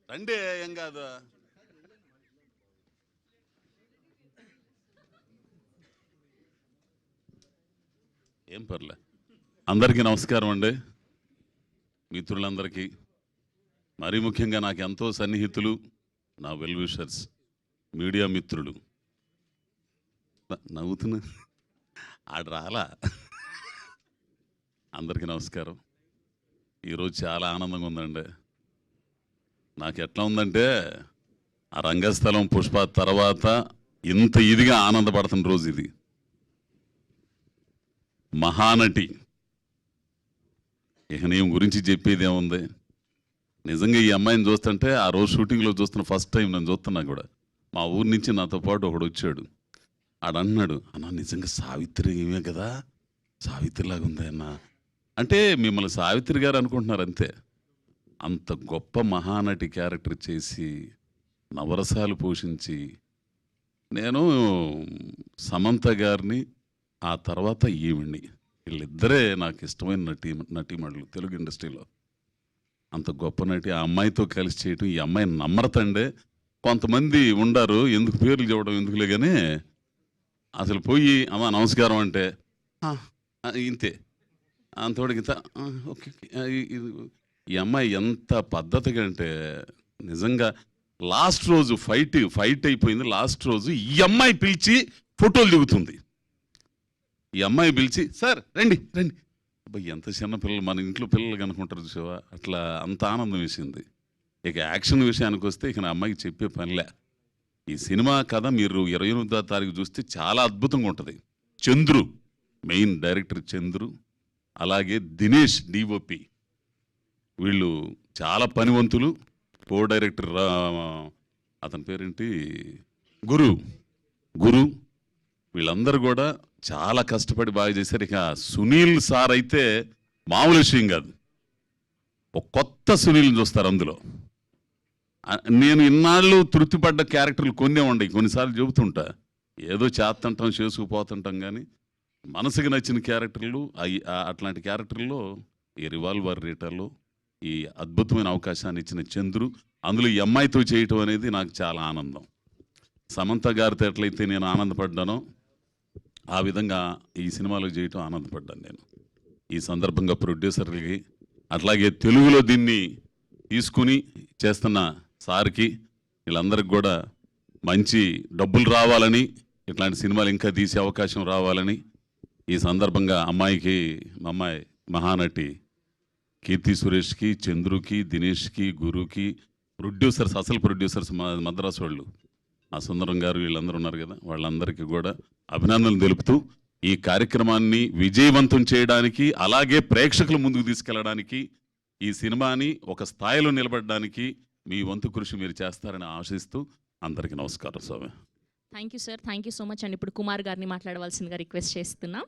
రండి, ఏం కాదు. ఏం పర్లే. అందరికీ నమస్కారం అండి. మిత్రులందరికీ, మరీ ముఖ్యంగా నాకు ఎంతో సన్నిహితులు, నా వెల్ విషర్స్, మీడియా మిత్రులు. నవ్వుతున్నా ఆడ రాలా. అందరికీ నమస్కారం. ఈరోజు చాలా ఆనందంగా ఉందండి. నాకు ఎట్లా ఉందంటే, ఆ రంగస్థలం పుష్ప తర్వాత ఇంత ఇదిగా ఆనందపడుతున్న రోజు ఇది. మహానటి, ఇక నేను గురించి చెప్పేది ఏముంది. నిజంగా ఈ అమ్మాయిని చూస్తుంటే, ఆ రోజు షూటింగ్లో చూస్తున్న ఫస్ట్ టైం నేను చూస్తున్నా కూడా, మా ఊరి నుంచి నాతో పాటు ఒకడు వచ్చాడు. ఆడన్నాడు, అన్న నిజంగా సావిత్రి ఏమే కదా, సావిత్రిలాగా ఉంది అన్న అంటే. మిమ్మల్ని సావిత్రి గారు అనుకుంటున్నారు అంతే. అంత గొప్ప మహానటి క్యారెక్టర్ చేసి నవరసాలు పోషించి, నేను సమంత గారిని, ఆ తర్వాత ఈవిడ్ని, వీళ్ళిద్దరే నాకు ఇష్టమైన నటీమణులు తెలుగు ఇండస్ట్రీలో. అంత గొప్ప నటి, ఆ అమ్మాయితో కలిసి చేయటం, ఈ అమ్మాయిని నమ్మరతండే. కొంతమంది ఉండారు, ఎందుకు పేర్లు చెప్పడం ఎందుకులే కానీ, అసలు పోయి అమ్మ నమస్కారం అంటే ఇంతే, అంతోడికి ఓకే. ఈ అమ్మాయి ఎంత పద్ధతిగా అంటే, నిజంగా లాస్ట్ రోజు ఫైట్ అయిపోయింది. లాస్ట్ రోజు ఈ అమ్మాయి పిలిచి ఫోటోలు దిగుతుంది. ఈ అమ్మాయి పిలిచి, సార్ రండి రండి. అబ్బాయి ఎంత చిన్న పిల్లలు, మన ఇంట్లో పిల్లలు కనుకుంటారు చూసావా, అట్లా అంత ఆనందం వేసింది. ఇక యాక్షన్ విషయానికి వస్తే, ఇక నా అమ్మాయికి చెప్పే పనిలే. ఈ సినిమా కథ మీరు 28వ తారీఖు చూస్తే చాలా అద్భుతంగా ఉంటుంది. చంద్రు మెయిన్ డైరెక్టర్, చంద్రు, అలాగే దినేష్ డిఓపి, వీళ్ళు చాలా పనివంతులు. కో డైరెక్టర్ అతని పేరేంటి, గురు, వీళ్ళందరూ కూడా చాలా కష్టపడి బాగా చేశారు. ఇక సునీల్ సార్ అయితే మామూలు విషయం కాదు. ఒక కొత్త సునీల్ని చూస్తారు అందులో. నేను ఇన్నాళ్ళు తృప్తిపడ్డ క్యారెక్టర్లు కొన్నే ఉండయి. కొన్నిసార్లు చెబుతుంటా, ఏదో చేస్తుంటాం చేసుకుపోతుంటాం, కానీ మనసుకి నచ్చిన క్యారెక్టర్లు అట్లాంటి క్యారెక్టర్లో ఈ రివాల్వర్ రేటర్లో ఈ అద్భుతమైన అవకాశాన్ని ఇచ్చిన చంద్రు, అందులో ఈ అమ్మాయితో చేయటం అనేది నాకు చాలా ఆనందం. సమంత గారితో ఎట్లయితే నేను ఆనందపడ్డానో, ఆ విధంగా ఈ సినిమాలో చేయటం ఆనందపడ్డాను నేను. ఈ సందర్భంగా ప్రొడ్యూసర్లకి, అట్లాగే తెలుగులో దీన్ని తీసుకుని చేస్తున్న సార్కి, వీళ్ళందరికీ కూడా మంచి డబ్బులు రావాలని, ఇట్లాంటి సినిమాలు ఇంకా తీసే అవకాశం రావాలని ఈ సందర్భంగా అమ్మాయికి, మా అమ్మాయి మహానటి కీర్తి సురేష్కి, చంద్రుకి, దినేష్కి, గురుకి, ప్రొడ్యూసర్స్, అసలు ప్రొడ్యూసర్స్ మద్రాసు వాళ్ళు, ఆ సుందరం గారు, వీళ్ళందరూ ఉన్నారు కదా, వాళ్ళందరికీ కూడా అభినందనలు తెలుపుతూ, ఈ కార్యక్రమాన్ని విజయవంతం చేయడానికి, అలాగే ప్రేక్షకుల ముందుకు తీసుకెళ్ళడానికి, ఈ సినిమాని ఒక స్థాయిలో నిలబడడానికి మీ వంతు కృషి మీరు చేస్తారని ఆశిస్తూ అందరికీ నమస్కారం. Swami. Thank you sir, thank you so much అండి. ఇప్పుడు కుమార్ గారిని మాట్లాడవలసిందిగా రిక్వెస్ట్ చేస్తున్నాం.